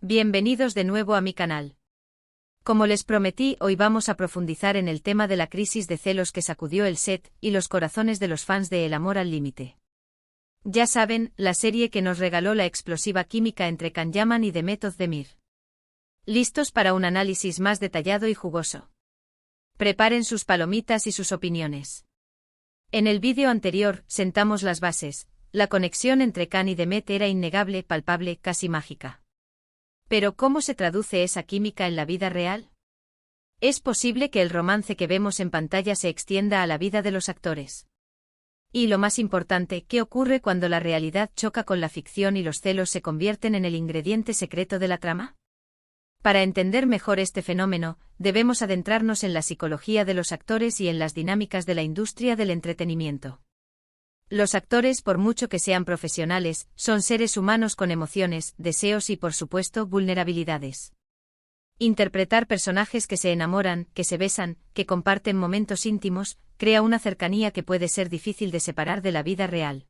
Bienvenidos de nuevo a mi canal. Como les prometí, hoy vamos a profundizar en el tema de la crisis de celos que sacudió el set y los corazones de los fans de El amor al límite. Ya saben, la serie que nos regaló la explosiva química entre Can Yaman y Demet Özdemir. ¿Listos para un análisis más detallado y jugoso? Preparen sus palomitas y sus opiniones. En el vídeo anterior, sentamos las bases. La conexión entre Can y Demet era innegable, palpable, casi mágica. Pero ¿cómo se traduce esa química en la vida real? ¿Es posible que el romance que vemos en pantalla se extienda a la vida de los actores? Y lo más importante, ¿qué ocurre cuando la realidad choca con la ficción y los celos se convierten en el ingrediente secreto de la trama? Para entender mejor este fenómeno, debemos adentrarnos en la psicología de los actores y en las dinámicas de la industria del entretenimiento. Los actores, por mucho que sean profesionales, son seres humanos con emociones, deseos y, por supuesto, vulnerabilidades. Interpretar personajes que se enamoran, que se besan, que comparten momentos íntimos, crea una cercanía que puede ser difícil de separar de la vida real.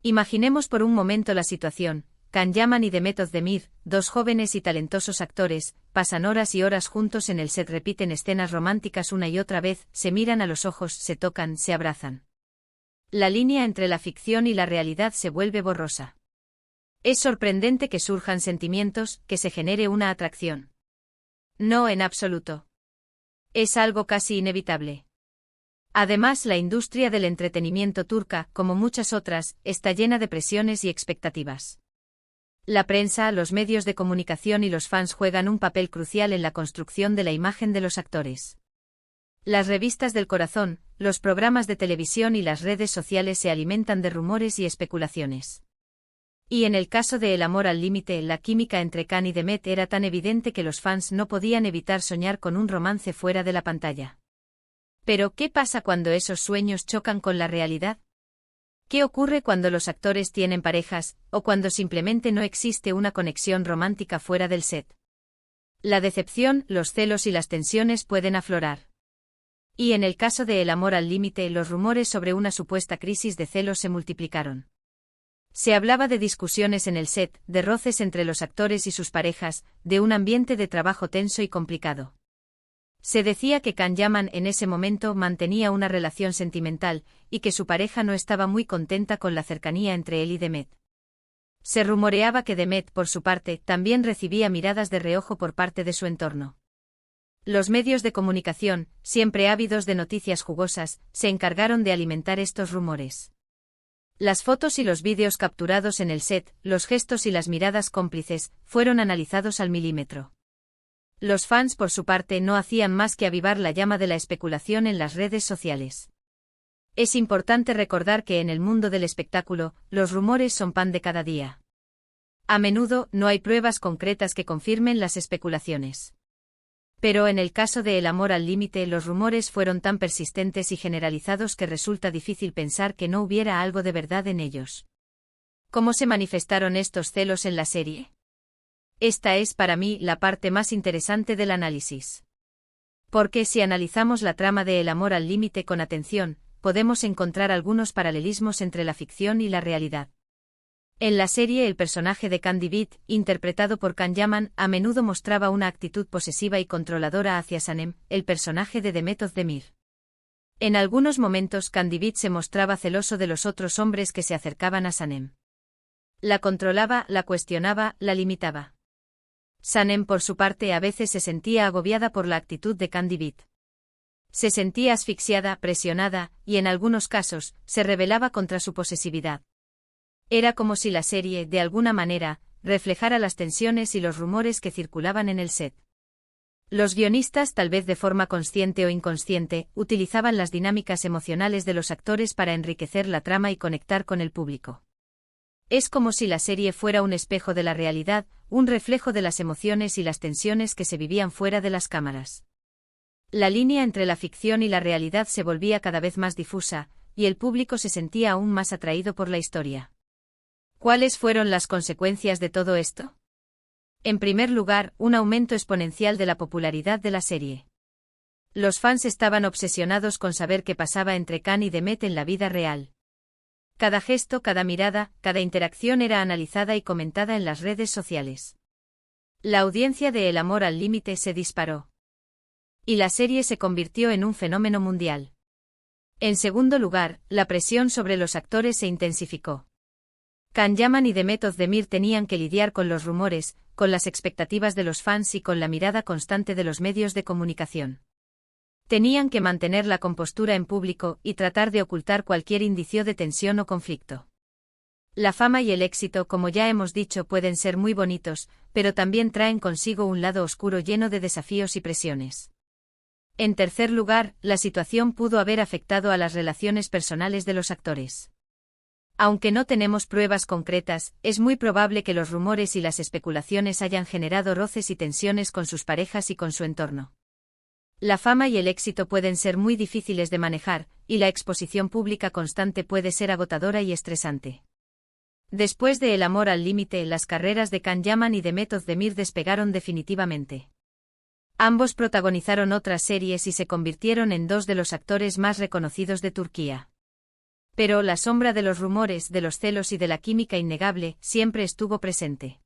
Imaginemos por un momento la situación. Can Yaman y Demet Özdemir, dos jóvenes y talentosos actores, pasan horas y horas juntos en el set, repiten escenas románticas una y otra vez, se miran a los ojos, se tocan, se abrazan. La línea entre la ficción y la realidad se vuelve borrosa. Es sorprendente que surjan sentimientos, que se genere una atracción. No en absoluto. Es algo casi inevitable. Además, la industria del entretenimiento turca, como muchas otras, está llena de presiones y expectativas. La prensa, los medios de comunicación y los fans juegan un papel crucial en la construcción de la imagen de los actores. Las revistas del corazón, los programas de televisión y las redes sociales se alimentan de rumores y especulaciones. Y en el caso de El amor al límite, la química entre Can y Demet era tan evidente que los fans no podían evitar soñar con un romance fuera de la pantalla. Pero, ¿qué pasa cuando esos sueños chocan con la realidad? ¿Qué ocurre cuando los actores tienen parejas, o cuando simplemente no existe una conexión romántica fuera del set? La decepción, los celos y las tensiones pueden aflorar. Y en el caso de El amor al límite, los rumores sobre una supuesta crisis de celos se multiplicaron. Se hablaba de discusiones en el set, de roces entre los actores y sus parejas, de un ambiente de trabajo tenso y complicado. Se decía que Can Yaman en ese momento mantenía una relación sentimental, y que su pareja no estaba muy contenta con la cercanía entre él y Demet. Se rumoreaba que Demet, por su parte, también recibía miradas de reojo por parte de su entorno. Los medios de comunicación, siempre ávidos de noticias jugosas, se encargaron de alimentar estos rumores. Las fotos y los vídeos capturados en el set, los gestos y las miradas cómplices, fueron analizados al milímetro. Los fans, por su parte, no hacían más que avivar la llama de la especulación en las redes sociales. Es importante recordar que en el mundo del espectáculo, los rumores son pan de cada día. A menudo, no hay pruebas concretas que confirmen las especulaciones. Pero en el caso de El amor al límite, los rumores fueron tan persistentes y generalizados que resulta difícil pensar que no hubiera algo de verdad en ellos. ¿Cómo se manifestaron estos celos en la serie? Esta es para mí la parte más interesante del análisis. Porque si analizamos la trama de El amor al límite con atención, podemos encontrar algunos paralelismos entre la ficción y la realidad. En la serie, el personaje de Can Divit, interpretado por Can Yaman, a menudo mostraba una actitud posesiva y controladora hacia Sanem, el personaje de Demet Özdemir. En algunos momentos, Can Divit se mostraba celoso de los otros hombres que se acercaban a Sanem. La controlaba, la cuestionaba, la limitaba. Sanem, por su parte, a veces se sentía agobiada por la actitud de Can Divit. Se sentía asfixiada, presionada, y en algunos casos, se rebelaba contra su posesividad. Era como si la serie, de alguna manera, reflejara las tensiones y los rumores que circulaban en el set. Los guionistas, tal vez de forma consciente o inconsciente, utilizaban las dinámicas emocionales de los actores para enriquecer la trama y conectar con el público. Es como si la serie fuera un espejo de la realidad, un reflejo de las emociones y las tensiones que se vivían fuera de las cámaras. La línea entre la ficción y la realidad se volvía cada vez más difusa, y el público se sentía aún más atraído por la historia. ¿Cuáles fueron las consecuencias de todo esto? En primer lugar, un aumento exponencial de la popularidad de la serie. Los fans estaban obsesionados con saber qué pasaba entre Can y Demet en la vida real. Cada gesto, cada mirada, cada interacción era analizada y comentada en las redes sociales. La audiencia de El amor al límite se disparó. Y la serie se convirtió en un fenómeno mundial. En segundo lugar, la presión sobre los actores se intensificó. Can Yaman y Demet Özdemir tenían que lidiar con los rumores, con las expectativas de los fans y con la mirada constante de los medios de comunicación. Tenían que mantener la compostura en público y tratar de ocultar cualquier indicio de tensión o conflicto. La fama y el éxito, como ya hemos dicho, pueden ser muy bonitos, pero también traen consigo un lado oscuro lleno de desafíos y presiones. En tercer lugar, la situación pudo haber afectado a las relaciones personales de los actores. Aunque no tenemos pruebas concretas, es muy probable que los rumores y las especulaciones hayan generado roces y tensiones con sus parejas y con su entorno. La fama y el éxito pueden ser muy difíciles de manejar, y la exposición pública constante puede ser agotadora y estresante. Después de El amor al límite, las carreras de Can Yaman y Demet Özdemir despegaron definitivamente. Ambos protagonizaron otras series y se convirtieron en dos de los actores más reconocidos de Turquía. Pero la sombra de los rumores, de los celos y de la química innegable siempre estuvo presente.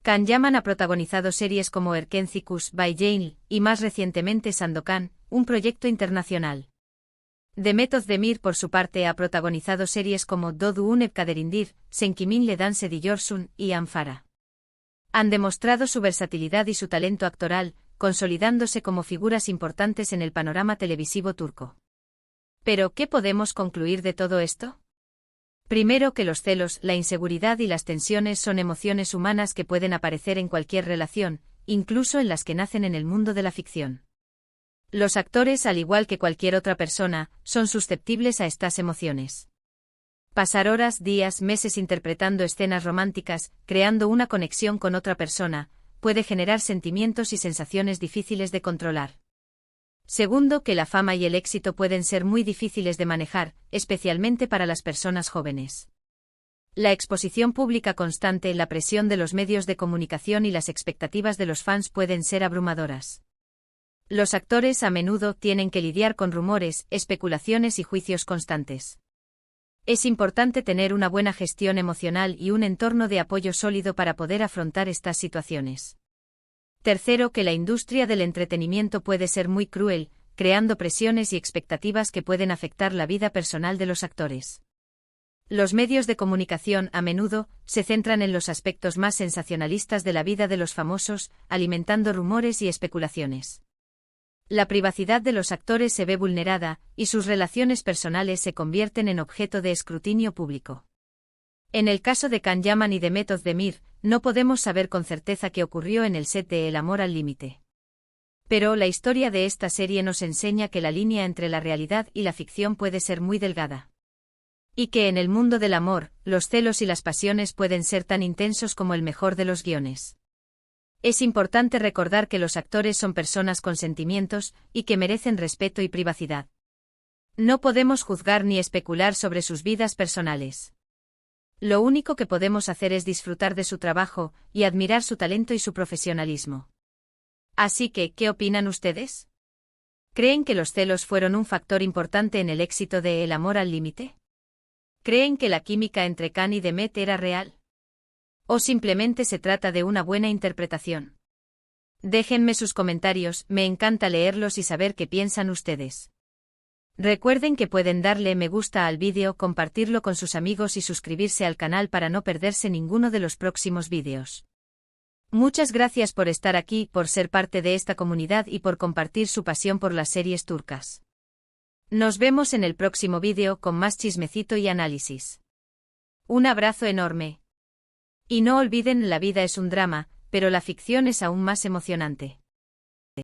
Can Yaman ha protagonizado series como Erkencikus, Bay Jail, y más recientemente Sandokan, un proyecto internacional. Demet Özdemir, por su parte, ha protagonizado series como Doğu Unep Kaderindir, Sen Kiminle Dans Ediyorsun y Anfara. Han demostrado su versatilidad y su talento actoral, consolidándose como figuras importantes en el panorama televisivo turco. ¿Pero qué podemos concluir de todo esto? Primero, que los celos, la inseguridad y las tensiones son emociones humanas que pueden aparecer en cualquier relación, incluso en las que nacen en el mundo de la ficción. Los actores, al igual que cualquier otra persona, son susceptibles a estas emociones. Pasar horas, días, meses interpretando escenas románticas, creando una conexión con otra persona, puede generar sentimientos y sensaciones difíciles de controlar. Segundo, que la fama y el éxito pueden ser muy difíciles de manejar, especialmente para las personas jóvenes. La exposición pública constante, la presión de los medios de comunicación y las expectativas de los fans pueden ser abrumadoras. Los actores a menudo tienen que lidiar con rumores, especulaciones y juicios constantes. Es importante tener una buena gestión emocional y un entorno de apoyo sólido para poder afrontar estas situaciones. Tercero, que la industria del entretenimiento puede ser muy cruel, creando presiones y expectativas que pueden afectar la vida personal de los actores. Los medios de comunicación, a menudo, se centran en los aspectos más sensacionalistas de la vida de los famosos, alimentando rumores y especulaciones. La privacidad de los actores se ve vulnerada, y sus relaciones personales se convierten en objeto de escrutinio público. En el caso de Can Yaman y Demet Özdemir, no podemos saber con certeza qué ocurrió en el set de El amor al límite. Pero la historia de esta serie nos enseña que la línea entre la realidad y la ficción puede ser muy delgada. Y que en el mundo del amor, los celos y las pasiones pueden ser tan intensos como el mejor de los guiones. Es importante recordar que los actores son personas con sentimientos, y que merecen respeto y privacidad. No podemos juzgar ni especular sobre sus vidas personales. Lo único que podemos hacer es disfrutar de su trabajo, y admirar su talento y su profesionalismo. Así que, ¿qué opinan ustedes? ¿Creen que los celos fueron un factor importante en el éxito de El amor al límite? ¿Creen que la química entre Can y Demet era real? ¿O simplemente se trata de una buena interpretación? Déjenme sus comentarios, me encanta leerlos y saber qué piensan ustedes. Recuerden que pueden darle me gusta al vídeo, compartirlo con sus amigos y suscribirse al canal para no perderse ninguno de los próximos vídeos. Muchas gracias por estar aquí, por ser parte de esta comunidad y por compartir su pasión por las series turcas. Nos vemos en el próximo vídeo con más chismecito y análisis. Un abrazo enorme. Y no olviden, la vida es un drama, pero la ficción es aún más emocionante.